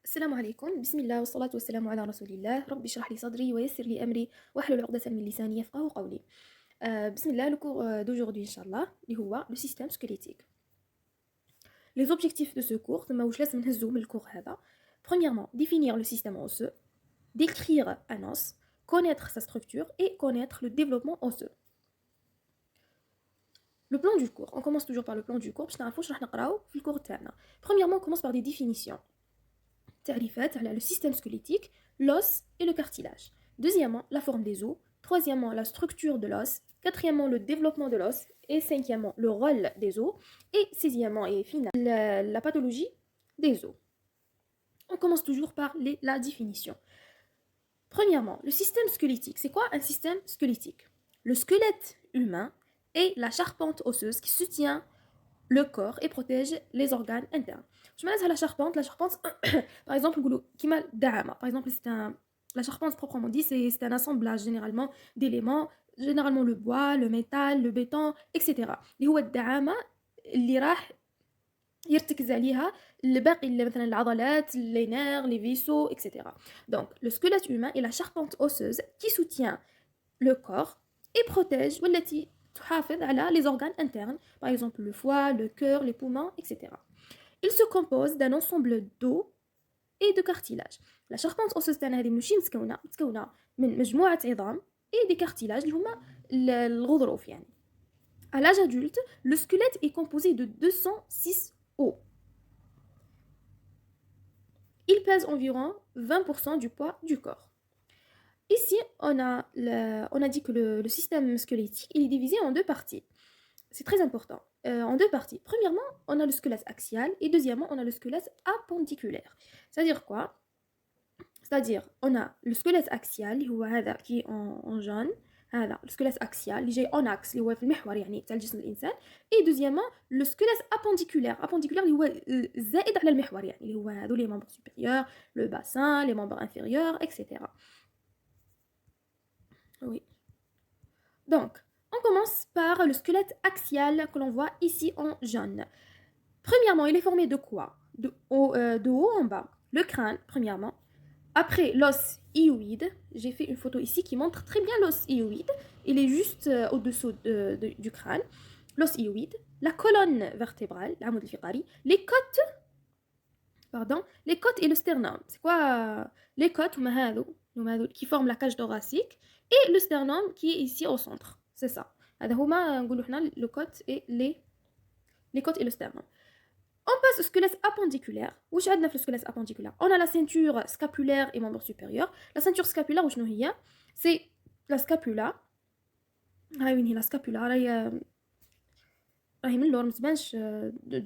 السلام عليكم. بسم الله والصلاة والسلام على رسول الله. رب اشرح لي صدري ويسر لي أمري واحلل عقدة من لساني يفقه قولي. بسم الله. Le cours d'aujourd'hui, Inch'Allah, اللي هو le système squelettique. Les objectifs de ce cours, تما واش لازم نهزو من الكور هذا. Premièrement, définir le système osseux, décrire un os, connaître sa structure et connaître le développement osseux. Le plan du cours. On commence toujours par le plan du cours باش نعرفوا واش راح نقراو في الكور تاعنا. Premièrement, on commence par des définitions. تعريفات على le système squelettique, l'os et le cartilage. Deuxièmement, la forme des os. Troisièmement, la structure de l'os. Quatrièmement, le développement de l'os. Et cinquièmement, le rôle des os. Et sixièmement et finalement, la pathologie des os. On commence toujours par la définition. Premièrement, le système squelettique. C'est quoi un système squelettique? Le squelette humain est la charpente osseuse qui soutient le corps et protège les organes internes. Je m'arrête à la charpente. La charpente, par exemple, par exemple, la charpente proprement dit, c'est un assemblage généralement d'éléments, généralement le bois, le métal, le béton, etc. اللي هو الدعامة اللي راح يرتكز عليها الباقي مثلا العضلات, les nerfs, les vaisseaux, etc. Donc, le squelette humain est la charpente osseuse qui soutient le corps et protège والتي تحافظ على les organes internes, par exemple le foie, le cœur, les poumons, etc. Il se compose d'un ensemble d'os et de cartilage. La charpente osseuse تاعنا هذه ماشي متكونة من مجموعة عظام et des cartilages اللي هما الغضروف يعني. À l'âge adulte, le squelette est composé de 206 os. Il pèse environ 20% du poids du corps. Ici, on a dit que le système squelettique il est divisé en deux parties. C'est très important. En deux parties. Premièrement, on a le squelette axial et deuxièmement, on a le squelette apendiculaire. C'est-à-dire quoi? C'est-à-dire, on a le squelette axial qui est en jaune. هذا le squelette axial اللي جاي en axe اللي هو في المحور يعني تاع الجسم الإنسان. Et deuxièmement, le squelette apendiculaire اللي هو الزائد على المحور يعني اللي هو هذو les membres supérieurs, le bassin, les membres inférieurs, etc. Oui. Donc, on commence par le squelette axial que l'on voit ici en jaune. Premièrement, il est formé de quoi? De haut en bas. Le crâne, premièrement. Après, l'os hyoïde. J'ai fait une photo ici qui montre très bien l'os hyoïde. Il est juste au-dessous du crâne. L'os hyoïde. La colonne vertébrale, l'amud al-fiqari. Les côtes et le sternum. C'est quoi les côtes qui forment la cage thoracique et le sternum qui est ici au centre. C'est ça. Le côte et les côtes et le sternum. On passe au squelette apendiculaire. Où est le squelette apendiculaire? On a la ceinture scapulaire et membre supérieur. La ceinture scapulaire, c'est la scapula. La scapula,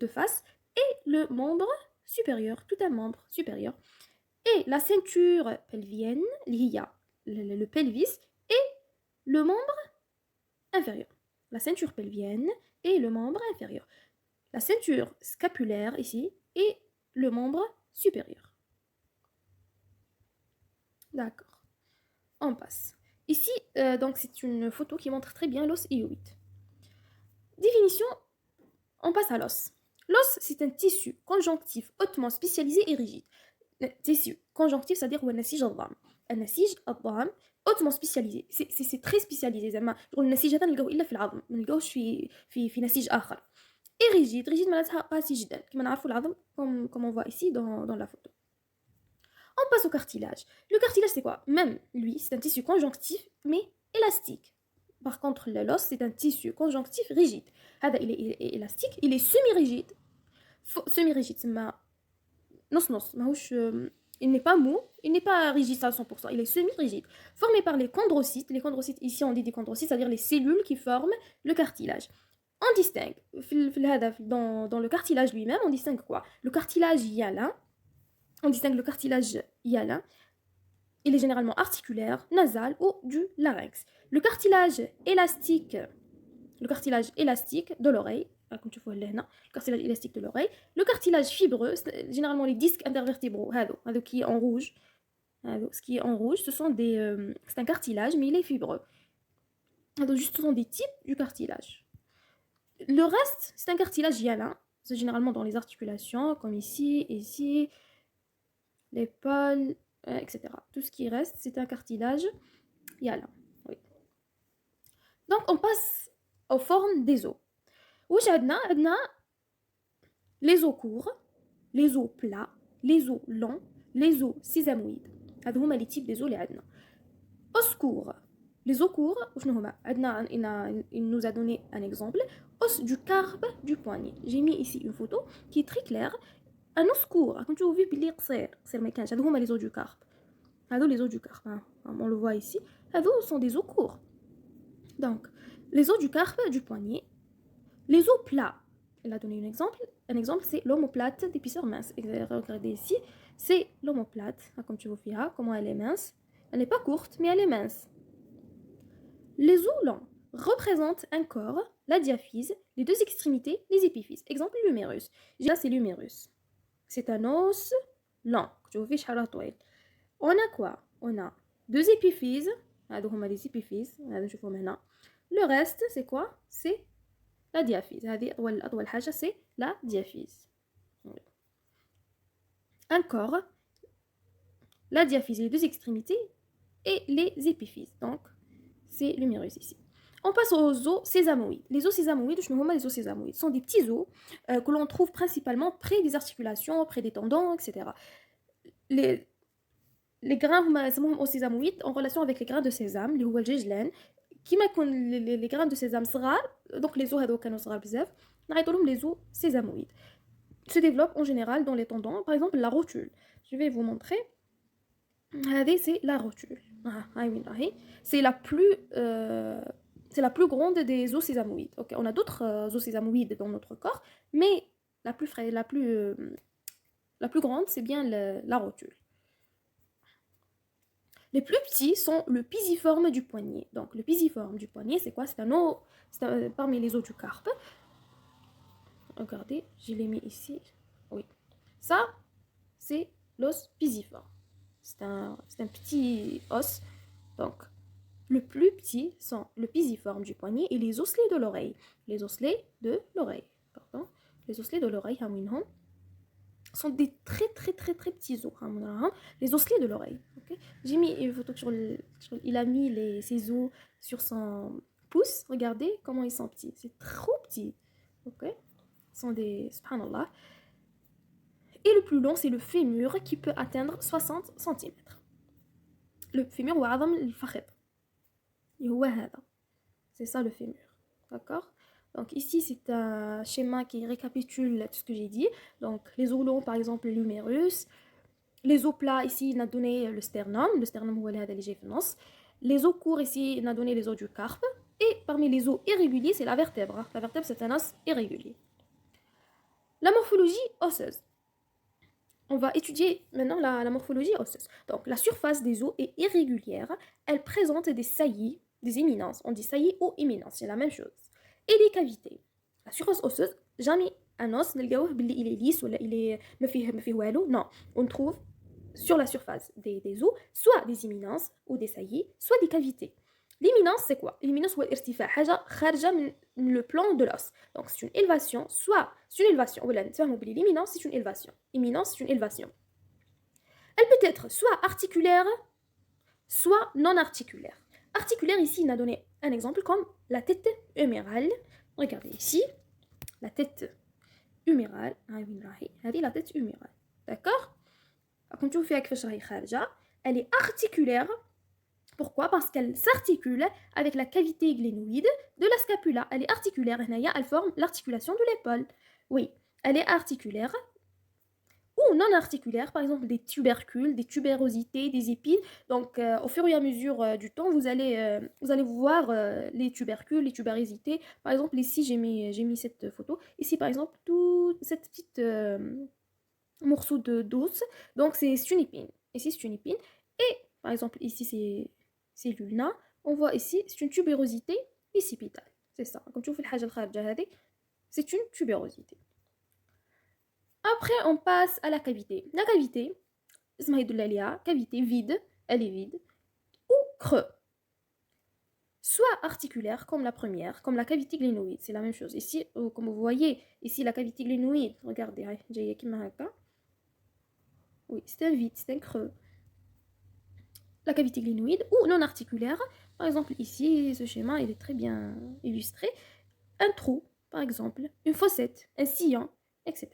de face. Et le membre supérieur, tout un membre supérieur. Et la ceinture pelvienne, le pelvis, et le membre inférieur. La ceinture pelvienne et le membre inférieur. La ceinture scapulaire ici et le membre supérieur. D'accord. On passe. Ici, donc c'est une photo qui montre très bien l'os hyoïde. Définition, on passe à l'os. L'os, c'est un tissu conjonctif hautement spécialisé et rigide. Tissu conjonctif, c'est-à-dire النسيج الضام. النسيج الضام hautement spécialisé. C'est très spécialisé زعما النسيج هذا نلقاوه الا في العظم ما نلقاوش في نسيج اخر. Et rigide معناتها قاسي جدا كما نعرفوا العظم comme on voit ici dans la photo. On passe au cartilage. Le cartilage c'est quoi? Même lui, c'est un tissu conjonctif mais élastique. Par contre, l'os c'est un tissu conjonctif rigide. هذا il est élastique, il est semi-rigide. Semi-rigide c'est نص ماهوش il n'est pas mou, il n'est pas rigide à 100%, il est semi-rigide. Formé par les chondrocytes. Les chondrocytes, ici on dit des chondrocytes, c'est-à-dire les cellules qui forment le cartilage. On distingue, dans le cartilage lui-même, on distingue quoi? Le cartilage hyalin, on distingue le cartilage hyalin, il est généralement articulaire, nasal ou du larynx. Le cartilage élastique de l'oreille, comme tu vois là, le cartilage élastique de l'oreille, le cartilage fibreux, généralement les disques intervertébraux, qui est en rouge, ce qui est en rouge, c'est un cartilage, mais il est fibreux. Juste, ce sont des types du cartilage. Le reste, c'est un cartilage hyalin, c'est généralement dans les articulations, comme ici, l'épaule, etc. Tout ce qui reste, c'est un cartilage. Yalla. Oui. Donc, on passe aux formes des os. واش عندنا les os courts, les os plats, les os longs, les os sésamoïdes. هذو هما les types des os اللي عندنا. Os courts. Les os courts, وشنو هما؟ عندنا il nous a donné un exemple. Os du carpe du poignet. J'ai mis ici une photo qui est très claire. Un os court, راكم تشوفوا فيه بلي قصير ما كانش. هذو هما les os du carpe. هذو les os du carpe. On le voit ici. هذو sont des os courts. Donc, les os du carpe du poignet. Les os plats. Elle a donné un exemple. Un exemple, c'est l'omoplate d'épaisseur mince. Regardez ici, c'est l'omoplate. Comme tu vois, comment elle est mince. Elle n'est pas courte, mais elle est mince. Les os longs représentent un corps, la diaphyse, les deux extrémités, les épiphyses. Exemple, l'humérus. Là, c'est l'humérus. C'est un os long. On a quoi? On a deux épiphyses. Les épiphyses. Le reste, c'est quoi? C'est la diaphyse. أطول حاجة c'est la diaphyse. Un corps, la diaphyse, les deux extrémités et les épiphyses. Donc, c'est l'humérus ici. On passe aux os sésamoïdes. Les os sésamoïdes, les os sésamoïdes sont des petits os que l'on trouve principalement près des articulations, près des tendons, etc. Les grains os sésamoïdes en relation avec les grains de sésame, les الجيجلان. كيما يكون les grains de sésame صغار, donc les os هذو كانوا صغار بزاف, نعيطوا لهم les os sésamoïdes. Se développent en général dans les tendons, par exemple la rotule. Je vais vous montrer. C'est la rotule. C'est la plus grande des os sésamoïdes. Okay, on a d'autres os sésamoïdes dans notre corps, mais la plus grande, c'est bien la rotule. Les plus petits sont le pisiforme du poignet. Donc le pisiforme du poignet, c'est quoi? C'est parmi les os du carpe. Regardez, je l'ai mis ici. Oui. Ça, c'est l'os pisiforme. C'est un petit os. Donc, le plus petit sont le pisiforme du poignet et les osselets de l'oreille. Les osselets de l'oreille. Pardon. Les osselets de l'oreille, sont des très très très très petits os. Les osselets de l'oreille. Okay? J'ai mis une photo il a mis ses os sur son pouce. Regardez comment ils sont petits. C'est trop petit. Ok? Ils sont des... Subhanallah. Et le plus long, c'est le fémur qui peut atteindre 60 cm. Le fémur هو عظم الفخذ. C'est ça le fémur. D'accord? Donc ici, c'est un schéma qui récapitule tout ce que j'ai dit. Donc les os longs, par exemple, l'humérus. Les os plats, ici, il a donné le sternum. Le sternum, les os courts, ici, il a donné les os du carpe. Et parmi les os irréguliers, c'est la vertèbre. La vertèbre, c'est un os irrégulier. La morphologie osseuse. On va étudier maintenant la morphologie osseuse. Donc, la surface des os est irrégulière. Elle présente des saillies, des éminences. On dit saillies ou éminences, c'est la même chose. Et les cavités. La surface osseuse, jamais un os, il est lisse ou il est non, on trouve sur la surface des os soit des éminences ou des saillies, soit des cavités. L'éminence, c'est quoi? L'éminence, c'est l'irtifa, حاجة خارجة من le plan de l'os. Donc, c'est une élévation, soit c'est une élévation. L'éminence, c'est une élévation. Éminence, c'est une élévation. Elle peut être soit articulaire, soit non articulaire. Articulaire, ici, il a donné un exemple comme la tête humérale. Regardez ici, la tête humérale. La tête humérale. D'accord? Elle est articulaire. Pourquoi? Parce qu'elle s'articule avec la cavité glénoïde de la scapula. Elle est articulaire. Elle forme l'articulation de l'épaule. Oui, elle est articulaire. Ou non articulaire, par exemple des tubercules, des tubérosités, des épines. Donc, au fur et à mesure du temps, vous allez voir les tubercules, les tubérosités. Par exemple, ici, j'ai mis cette photo. Ici, par exemple, toute cette petite morceau d'os. Donc, c'est une épine. Ici, c'est une épine. Et, par exemple, ici, c'est l'ulna. On voit ici, c'est une tubérosité occipitale. C'est ça. Comme tu fais le c'est une tubérosité. Après, on passe à la cavité. La cavité, cavité vide, elle est vide, ou creux. Soit articulaire, comme la première, comme la cavité glénoïde, c'est la même chose. Ici, comme vous voyez, ici la cavité glénoïde, regardez, Oui, c'est un vide, c'est un creux. La cavité glénoïde ou non articulaire. Par exemple, ici, ce schéma, il est très bien illustré. Un trou, par exemple, une fossette, un sillon, etc.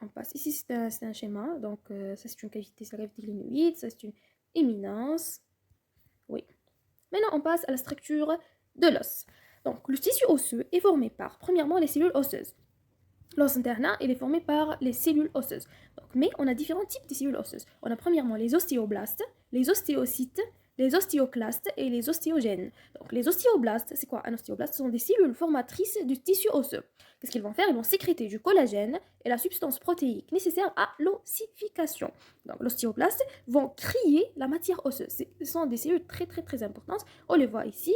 On passe. Ici, c'est un schéma. Donc, ça, c'est une cavité, c'est la cavité glénoïde. Ça, c'est une éminence. Oui. Maintenant, on passe à la structure de l'os. Donc, le tissu osseux est formé par, premièrement, les cellules osseuses. L'os interne, il est formé par les cellules osseuses. Donc, mais on a différents types de cellules osseuses. On a premièrement les ostéoblastes, les ostéocytes, les ostéoclastes et les ostéogènes. Donc, les ostéoblastes, c'est quoi un ostéoblaste? Ce sont des cellules formatrices du tissu osseux. Qu'est-ce qu'ils vont faire? Ils vont sécréter du collagène et la substance protéique nécessaire à l'ossification. Donc, l'ostéoblaste vont crier la matière osseuse. Ce sont des cellules très très très importantes. On les voit ici.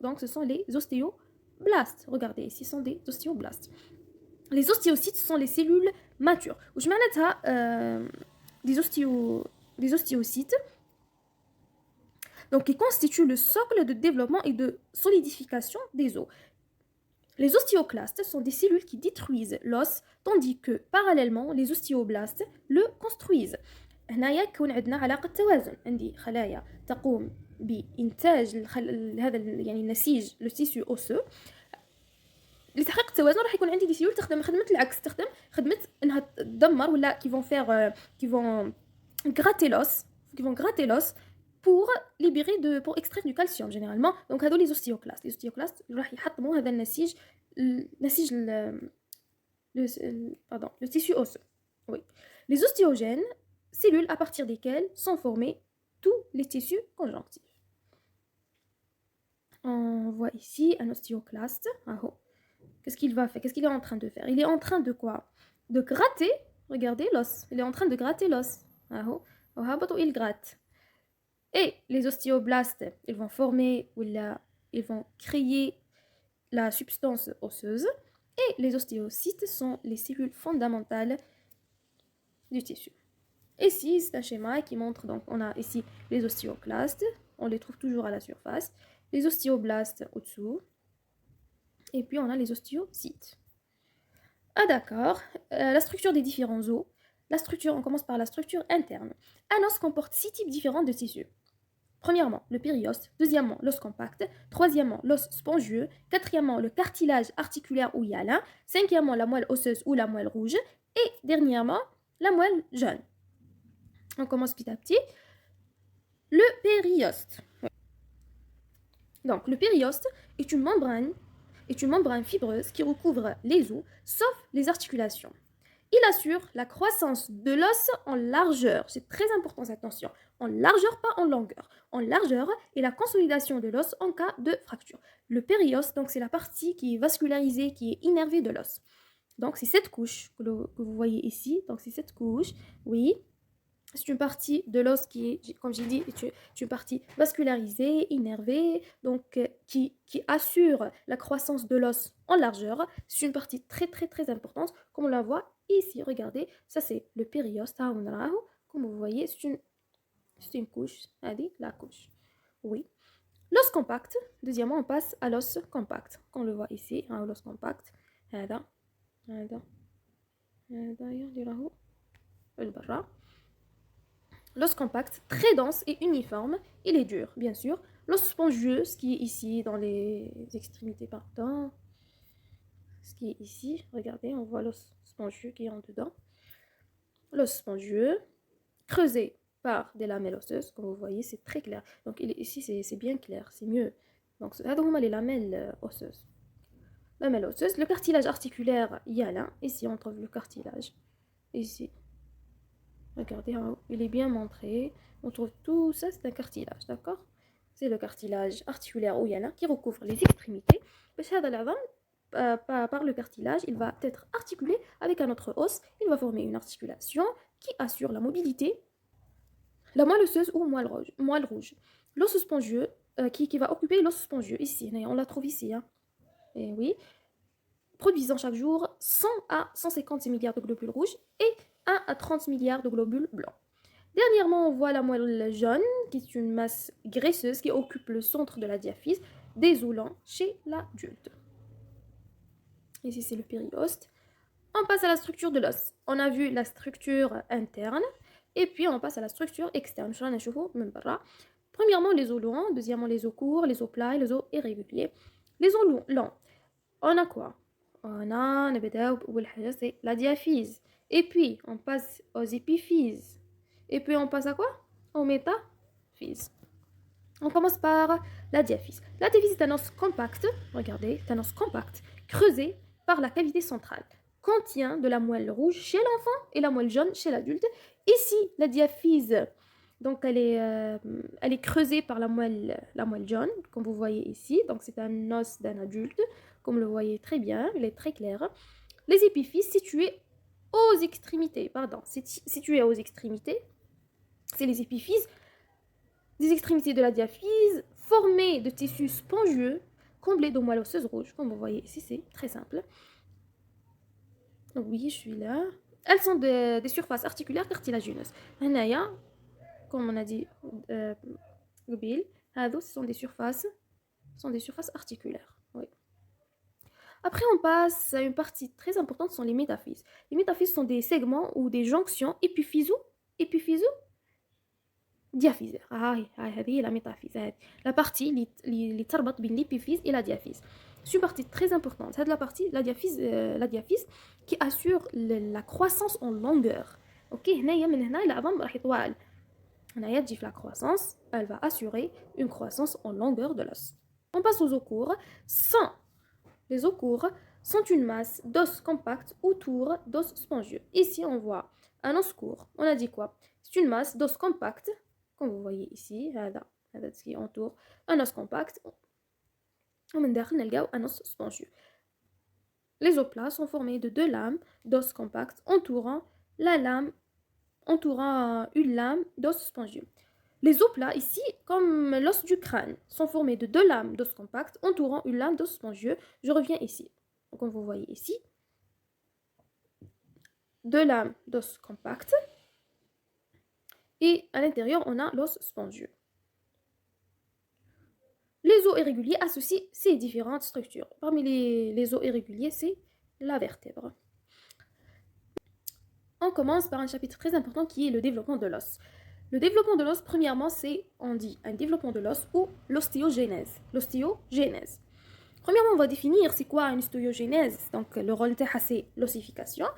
Donc, ce sont les ostéoblastes. Regardez, ici, ce sont des ostéoblastes. Les ostéocytes sont les cellules matures. وش معناتها des ostéocytes donc qui constituent le socle de développement et de solidification des os. Les ostéoclastes sont des cellules qui détruisent l'os tandis que parallèlement les ostéoblastes le construisent. هنايا يكون عندنا علاقة توازن عندي خلايا تقوم بإنتاج هذا يعني النسيج لو تيسيو اوسو لتحقيق التوازن راح يكون عندي دي سيول تخدم خدمه العكس تخدم خدمه انها تدمر ولا كي فون gratter l'os pour libérer pour extraire du calcium généralement. Donc هذول les ostéoclastes راح يحطموا هذا النسيج le tissu osseux. Oui. Les ostéogènes, cellules à partir desquelles sont formés tous les tissus conjonctifs. On voit ici un ostéoclaste. Qu'est-ce qu'il va faire? Qu'est-ce qu'il est en train de faire? Il est en train de quoi? De gratter, regardez l'os. Il est en train de gratter l'os. Il gratte. Et les ostéoblastes, ils vont former, ils vont créer la substance osseuse. Et les ostéocytes sont les cellules fondamentales du tissu. Ici, c'est un schéma qui montre, donc on a ici les ostéoclastes, on les trouve toujours à la surface, les ostéoblastes au-dessous, et puis on a les ostéocytes. Ah d'accord, la structure des différents os. On commence par la structure interne. Un os comporte 6 types différents de tissus. Premièrement, le périoste. Deuxièmement, l'os compact. Troisièmement, l'os spongieux. Quatrièmement, le cartilage articulaire ou hyalin. Cinquièmement, la moelle osseuse ou la moelle rouge. Et dernièrement, la moelle jaune. On commence petit à petit. Le périoste. Donc, le périoste est une membrane fibreuse qui recouvre les os, sauf les articulations. Il assure la croissance de l'os en largeur. C'est très important cette notion. En largeur, pas en longueur. En largeur et la consolidation de l'os en cas de fracture. Le périoste, donc c'est la partie qui est vascularisée, qui est innervée de l'os. Donc c'est cette couche que vous voyez ici. Donc c'est cette couche, oui. C'est une partie de l'os qui est, comme j'ai dit, une partie vascularisée, innervée, donc qui assure la croissance de l'os en largeur. C'est une partie très très très importante, comme on la voit ici. Regardez, ça c'est le périoste. Comme vous voyez, c'est une couche. Allez, la couche. Oui. L'os compact. Deuxièmement, on passe à l'os compact. Comme on le voit ici, l'os compact. L'os compact, très dense et uniforme, il est dur, bien sûr. L'os spongieux, ce qui est ici dans les extrémités pardon. Ce qui est ici, regardez, on voit l'os spongieux qui est en dedans. L'os spongieux, creusé par des lamelles osseuses, comme vous voyez, c'est très clair. Donc ici, c'est bien clair, c'est mieux. Donc, c'est les lamelles osseuses. Lamelles osseuses, le cartilage articulaire hyalin, ici on trouve le cartilage, ici. Regardez, il est bien montré. On trouve tout ça, c'est un cartilage, d'accord? C'est le cartilage articulaire ou hyalin qui recouvre les extrémités. Par le cartilage, il va être articulé avec un autre os. Il va former une articulation qui assure la mobilité, la moelle osseuse ou moelle rouge. L'os spongieux qui va occuper l'os spongieux ici. On la trouve ici. Et oui. Produisant chaque jour 100 à 156 milliards de globules rouges et 1 à 30 milliards de globules blancs. Dernièrement, on voit la moelle jaune, qui est une masse graisseuse qui occupe le centre de la diaphyse, désolant chez l'adulte. Ici, c'est le périoste. On passe à la structure de l'os. On a vu la structure interne et puis on passe à la structure externe. Premièrement, les os longs, deuxièmement, les os courts, les os plats et les os irréguliers. Les os longs, on a quoi? On a c'est la diaphyse. Et puis, on passe aux épiphyses. Et puis, on passe à quoi? Aux métaphyses. On commence par la diaphyse. La diaphyse est un os compact, regardez, c'est un os compact, creusé par la cavité centrale. Contient de la moelle rouge chez l'enfant et la moelle jaune chez l'adulte. Ici, la diaphyse, donc elle est creusée par la moelle jaune, comme vous voyez ici. Donc c'est un os d'un adulte, comme vous le voyez très bien, il est très clair. Les épiphyses situées aux extrémités, c'est les épiphyses des extrémités de la diaphyse, formées de tissus spongieux, comblés de moelle osseuse rouge, comme vous voyez ici, c'est très simple. Oui, je suis là. Elles sont des surfaces articulaires cartilagineuses. Comme on a dit, ce sont des surfaces articulaires. Oui. Après, on passe à une partie très importante, ce sont les métaphyses. Les métaphyses sont des segments ou des jonctions diaphyse. هذه la métaphyse. La partie اللي تربط بين l'épiphyse et la diaphyse. C'est une partie très importante. C'est la partie, la diaphyse qui assure la croissance en longueur. Ok, هنايا من هنا العظم راح يطول. هنايا تجي في la croissance, elle va assurer une croissance en longueur de l'os. On passe aux os courts. Les os courts sont une masse d'os compacts autour d'os spongieux. Ici, on voit un os court. On a dit quoi? C'est une masse d'os compacts, comme vous voyez ici, هذا ce qui entoure un os compact. ومن داخل نلقاو un os spongieux. Les os plats sont formés de deux lames d'os compacts entourant une lame d'os spongieux. Les os plats, ici, comme l'os du crâne, sont formés de deux lames d'os compacts entourant une lame d'os spongieux. Je reviens ici. Donc, comme vous voyez ici, deux lames d'os compacts. Et à l'intérieur, on a l'os spongieux. Les os irréguliers associent ces différentes structures. Parmi les os irréguliers, c'est la vertèbre. On commence par un chapitre très important qui est le développement de l'os. Le développement de l'os, premièrement, on dit un développement de l'os ou l'ostéogenèse. L'ostéogenèse. Premièrement, on va définir c'est quoi une ostéogenèse. Donc, le rôle de c'est l'ossification.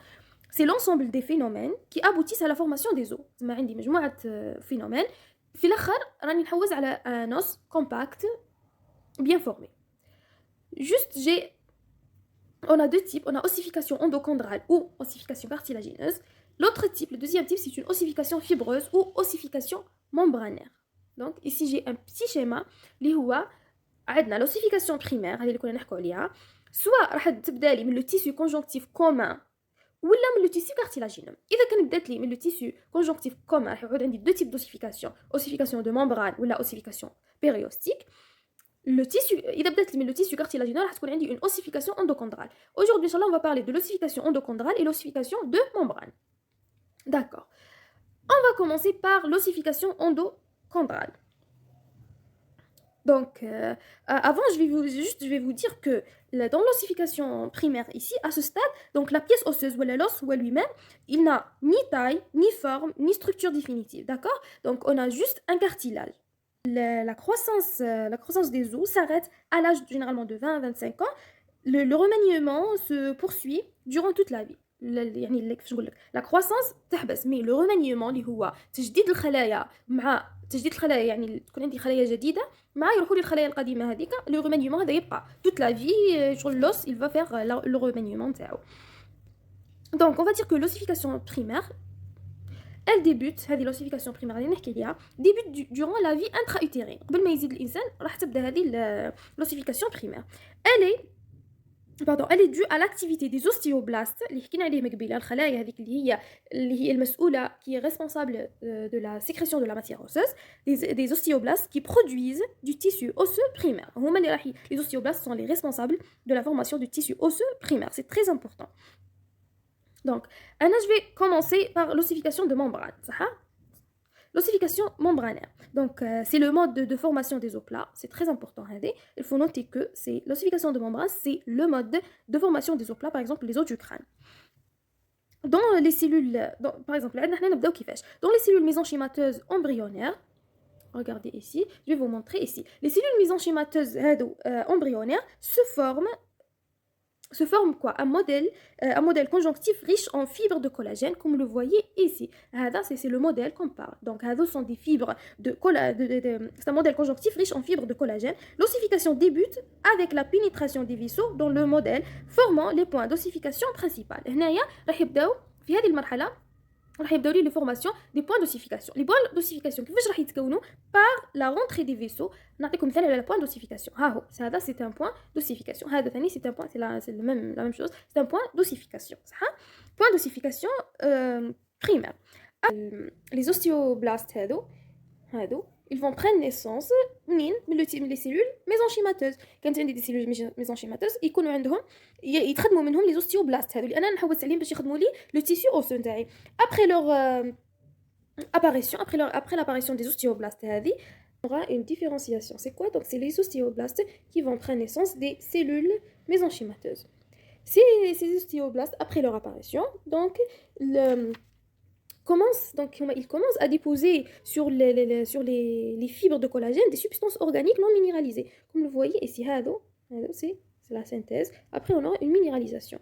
C'est l'ensemble des phénomènes qui aboutissent à la formation des os. ما عندي مجموعة phénomènes. في الآخر راني نحوز على un os compact bien formé. On a deux types. On a ossification endochondrale ou ossification cartilagineuse. L'autre type, le deuxième type, c'est une ossification fibreuse ou ossification membranaire. Donc ici j'ai un petit schéma اللي هو عندنا l'ossification primaire هذه اللي كنا نحكوا عليها سواء راح تبدا لي من لو تيسو كونجونكتيف كومان ولا من لو تيسو كارتيلاجينوم. اذا كان بدات لي من لو تيسو كونجونكتيف كومان راح يعود عندي دو تيب دوسيفيكاسيون اوسيفيكاسيون دو ممبران ولا اوسيفيكاسيون بيريوستيك. Le tissu, إذا بدأت من le tissu cartilagineux راح تكون عندي une ossification endochondrale. Aujourd'hui, inchallah, on va parler de l'ossification endochondrale et l'ossification de membrane. D'accord. On va commencer par l'ossification endochondrale. Donc, avant, je vais vous dire que dans l'ossification primaire ici, à ce stade, donc la pièce osseuse ou l'os ou lui-même, il n'a ni taille, ni forme, ni structure définitive. D'accord? Donc, on a juste un cartilage. La croissance des os s'arrête à l'âge généralement de 20 à 25 ans. Le remaniement se poursuit durant toute la vie. يعني كيفاش نقول لك لا كروسانس تحبس مي لو ريمانيومون اللي هو تجديد الخلايا مع تجديد الخلايا يعني تكون عندي خلايا جديده مع يروحوا لي الخلايا القديمه هذيك لو ريمانيومون هذا يبقى toute la vie شغل l'os il va faire le remaniement تاعو. Donc on va dire que l'ossification primaire elle débute هذه l'ossification primaire اللي نحكي عليها débute durant la vie intra-utérine. قبل ما يزيد الانسان راح تبدا هذه l'ossification primaire. Elle est due à l'activité des ostéoblastes اللي حكينا عليهم قبيله الخلايا هذيك اللي هي المسؤوله qui est responsable de la sécrétion de la matière osseuse, des ostéoblastes qui produisent du tissu osseux primaire. هما اللي راح les ostéoblastes sont les responsables de la formation du tissu osseux primaire. C'est très important. Donc, je vais commencer par l'ossification de membrane. L'ossification membranaire. Donc, c'est le mode de formation des os plats. C'est très important. Il faut noter que l'ossification de membrane, c'est le mode de formation des os plats, par exemple les os du crâne. dans les cellules, par exemple, dans les cellules mésenchymateuses embryonnaires, regardez ici, je vais vous montrer ici. Les cellules mésenchymateuses embryonnaires se forme quoi un modèle conjonctif riche en fibres de collagène, comme vous le voyez ici. C'est le modèle qu'on parle. Donc, ce sont des fibres c'est un modèle conjonctif riche en fibres de collagène. L'ossification débute avec la pénétration des vaisseaux dans le modèle, formant les points d'ossification principaux. هنايا راح يبداو في هذه المرحلة راح يبداو لي فورماسيون دي بوين دوسيفيكاسيون. لي بوين دوسيفيكاسيون كيفاش راح يتكونوا؟ بار لا رونتري دي فيسو. نعطيكم مثال على بوين دوسيفيكاسيون. ها هو هذا سي ان بوين دوسيفيكاسيون، هذا ثاني سي ان بوين، سي لا ميم شوز، سي ان بوين دوسيفيكاسيون صح. بوين دوسيفيكاسيون بريمير. لي اوستيوبلاست هادو ils vont prendre naissance من les cellules mésenchymateuses. كانت عندي دي cellules mésenchymateuses يكونوا عندهم يتخدموا منهم les osteoblastes هادو اللي انا نحوس عليهم باش يخدموا لي le tissu osseux نتاعي. après leur apparition, après l'apparition des osteoblastes هذه, on aura une différenciation. C'est quoi? Donc c'est les ostéoblastes qui vont prendre naissance des cellules mésenchymateuses. Ces ostéoblastes, après leur apparition, donc ils commencent à déposer sur les fibres de collagène des substances organiques non minéralisées. Comme vous le voyez ici, c'est la synthèse. Après, on a une minéralisation.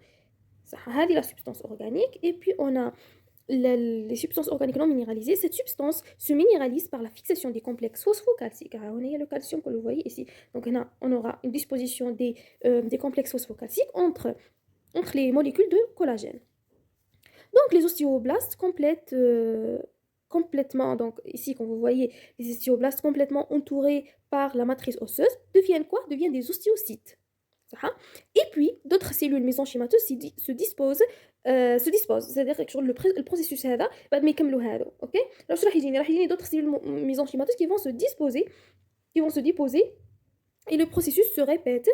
Ça, la substance organique. Et puis, on a les substances organiques non minéralisées. Cette substance se minéralise par la fixation des complexes phosphocalciques. On a le calcium que vous voyez ici. Donc, on aura une disposition des complexes phosphocalciques entre les molécules de collagène. Donc, les ostéoblastes complètement, donc ici, quand vous voyez les ostéoblastes complètement entourés par la matrice osseuse, deviennent quoi? Deviennent des ostéocytes. Et puis, d'autres cellules mésenchymateuses se disposent. C'est-à-dire que le processus هذا بعد ما يكملوا هذا. OK? Alors, راح يجيني d'autres cellules mésenchymateuses qui vont se déposer et le processus se répète.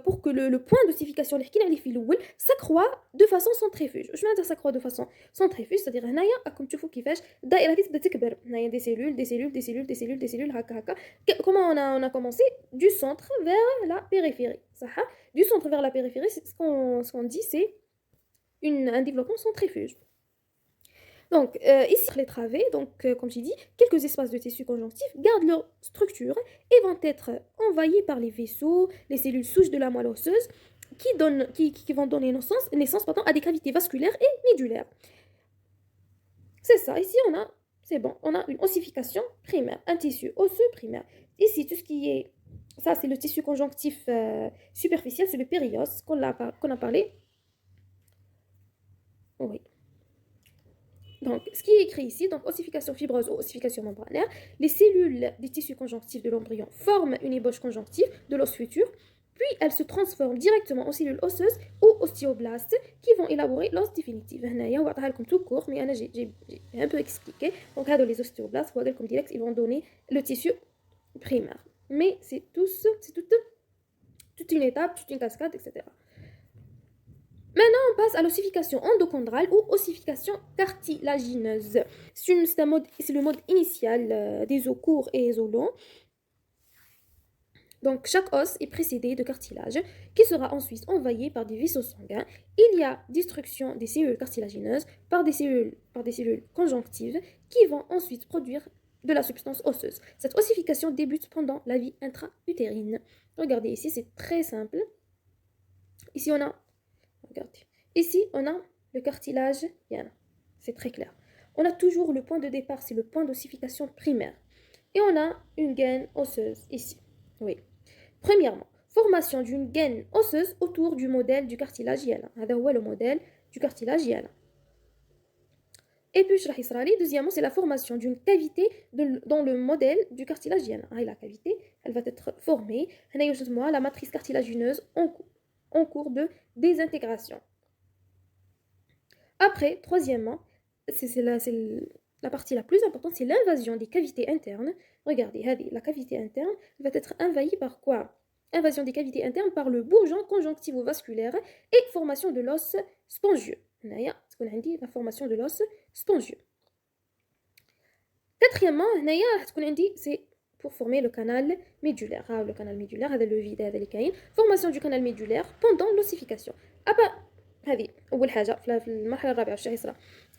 Pour que le point d'ossification اللي حكينا عليه في الاول s'accroît de façon centrifuge. واش معناتها s'accroît de façon centrifuge؟ c'est-à-dire هنايا راكم تشوفوا كيفاش الدائره هذه تبدا تكبر. هنايا des cellules هكا. Comment on a commencé du centre vers la périphérie. صح؟ Du centre vers la périphérie, c'est ce qu'on dit, c'est un développement centrifuge. Donc, ici, les travées, comme j'ai dit, quelques espaces de tissu conjonctif gardent leur structure et vont être envahis par les vaisseaux, les cellules souches de la moelle osseuse, qui vont donner naissance à des cavités vasculaires et médulaires. C'est ça, ici on a une ossification primaire, un tissu osseux primaire. Ici, tout ce qui est, ça c'est le tissu conjonctif superficiel, c'est le périos qu'on a parlé. Oui. Donc, ce qui est écrit ici, donc ossification fibreuse ou ossification membranaire, les cellules des tissus conjonctifs de l'embryon forment une ébauche conjonctive de l'os futur, puis elles se transforment directement en cellules osseuses ou ostéoblastes qui vont élaborer l'os définitif. هنايا وضعها لكم tout court, mais j'ai un peu expliqué. Donc, les ostéoblastes, comme direct, ils vont donner le tissu primaire. Mais c'est toute une étape, toute une cascade, etc. Maintenant, on passe à l'ossification endochondrale ou ossification cartilagineuse. C'est le mode initial des os courts et des os longs. Donc, chaque os est précédé de cartilage qui sera ensuite envahi par des vaisseaux sanguins. Il y a destruction des cellules cartilagineuses par des cellules conjonctives qui vont ensuite produire de la substance osseuse. Cette ossification débute pendant la vie intra-utérine. Regardez ici, c'est très simple. Ici, on a regardez. Ici, on a le cartilage. C'est très clair. On a toujours le point de départ, c'est le point d'ossification primaire. Et on a une gaine osseuse ici. Oui. Premièrement, formation d'une gaine osseuse autour du modèle du cartilage. C'est le modèle du cartilage. Et puis, deuxièmement, c'est la formation d'une cavité dans le modèle du cartilage. La cavité, elle va être formée. La matrice cartilagineuse en cours de désintégration. Après, troisièmement, c'est la partie la plus importante, c'est l'invasion des cavités internes. Regardez, la cavité interne va être envahie par quoi? Invasion des cavités internes par le bourgeon conjonctivo-vasculaire et formation de l'os spongieux. Ce qu'on a dit, la formation de l'os spongieux. Quatrièmement, c'est pour former le canal médulaire. Le canal médulaire, le vide, formation du canal médulaire pendant l'ossification. هذه أول حاجة في المرحلة الرابعة واش راح يصرى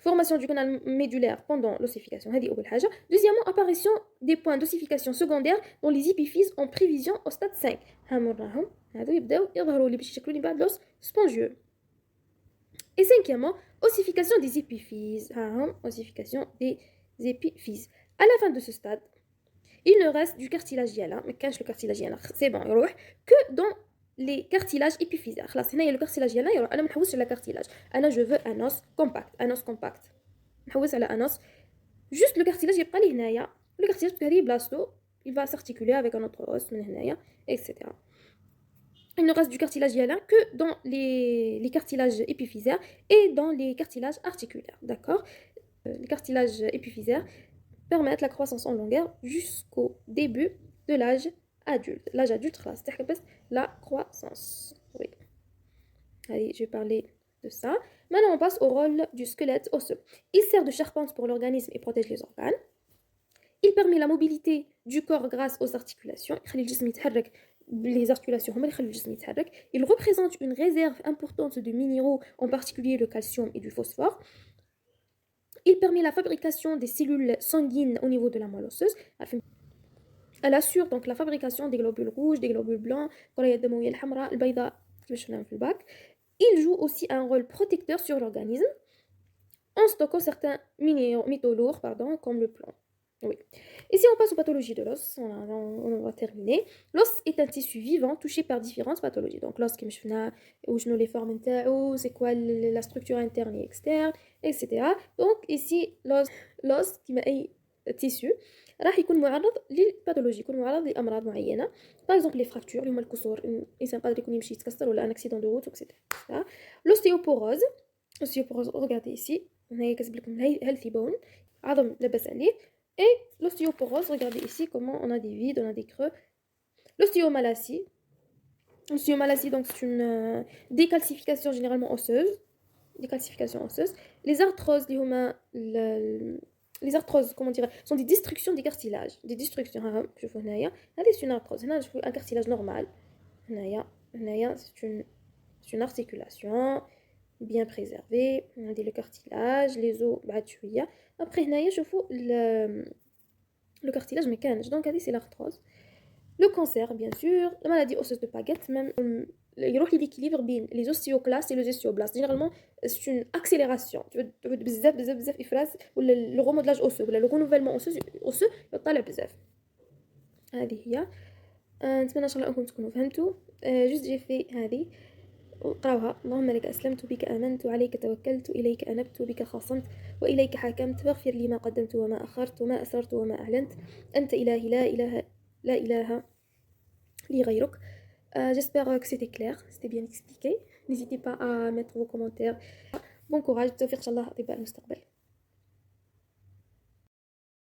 formation du canal médulaire pendant l'ossification هذه أول حاجة. Deuxièmement apparition des points d'ossification secondaires dans les épiphyses en prévision au stade 5 هامراهم هذو يبداو يظهروا لي باش يشكلوا لي بعد l'os spongieux. Et cinquièmement ossification des épiphyses ossification des épiphyses. À la fin de ce stade il ne reste du cartilage ديالها ما كانش le cartilage ديالها c'est bon يروح que dans les cartilages épiphysaires. خلاص هنايا لو كارتيلاج ديالنا يروح انا ما نحوسش على كارتيلاج انا جو فو ان اوس كومباكت ان اوس كومباكت نحوس على ان اوس جوست لو كارتيلاج يبقى لي هنايا لو كارتيلاج باسكو هذه بلاصتو il va s'articuler avec un autre os من هنايا etc. Il ne reste du cartilage hyalin que dans les cartilages épiphysaires et dans les cartilages articulaires, d'accord. Les cartilages épiphysaires permettent la croissance en longueur jusqu'au début de l'âge adulte. L'âge adulte, c'est la croissance. Oui. Allez, je vais parler de ça. Maintenant, on passe au rôle du squelette osseux. Il sert de charpente pour l'organisme et protège les organes. Il permet la mobilité du corps grâce aux articulations. Les articulations, il représente une réserve importante de minéraux, en particulier le calcium et du phosphore. Il permet la fabrication des cellules sanguines au niveau de la moelle osseuse. Elle assure donc la fabrication des globules rouges, des globules blancs, il joue aussi un rôle protecteur sur l'organisme en stockant certains métaux lourds comme le plomb. Oui. Et si on passe aux pathologies de l'os, on va terminer. L'os est un tissu vivant touché par différentes pathologies. Donc l'os qui me les formes c'est quoi la structure interne et externe, etc. Donc ici l'os qui m'a tissu راح يكون معرض للباثولوجي يكون معرض لامراض معينه باغ اكزومبل لي فراكتور اللي هما الكسور الانسان قادر يكون يمشي يتكسر ولا ان اكسيدون دو روت اكسيتيرا لوستيوبوروز regardez ici هنايا كتب لكم healthy bone عظم لاباس عليه et l'ostéoporose regardez ici comment on a des vides on a des creux. L'ostéomalacie donc c'est une décalcification généralement osseuse les arthroses les arthroses comment dire sont des destructions des cartilages je vois هنايا هذه c'est une arthrose هنا je vois un cartilage normal هنايا c'est une articulation bien préservée on a le cartilage les os بعد شويه après هنايا شوفوا le cartilage ما كانش donc هذه c'est l'arthrose. Le cancer bien sûr la maladie osseuse de Paget même يروح l'équilibre بين les ostéoclastes et les ostéoblastes généralement c'est une accélération تعود بزاف افراز ولا le remodelage osseux ولا le renouvellement osseux يطلع بزاف هذه هي. نتمنى ان شاء الله انكم تكونوا فهمتوا جوست جي في هذه اقراوها. اللهم لك أسلمت بك آمنت عليك توكلت إليك أنبت بك خاصمت وإليك حاكمت فاغفر لي ما قدمت وما أخرت وما أسررت وما أعلنت أنت إلهي لا إله لي غيرك. J'espère que c'était clair, c'était bien expliqué. N'hésitez pas à mettre vos commentaires. Bon courage, توفيق إن شاء الله أطباء المستقبل.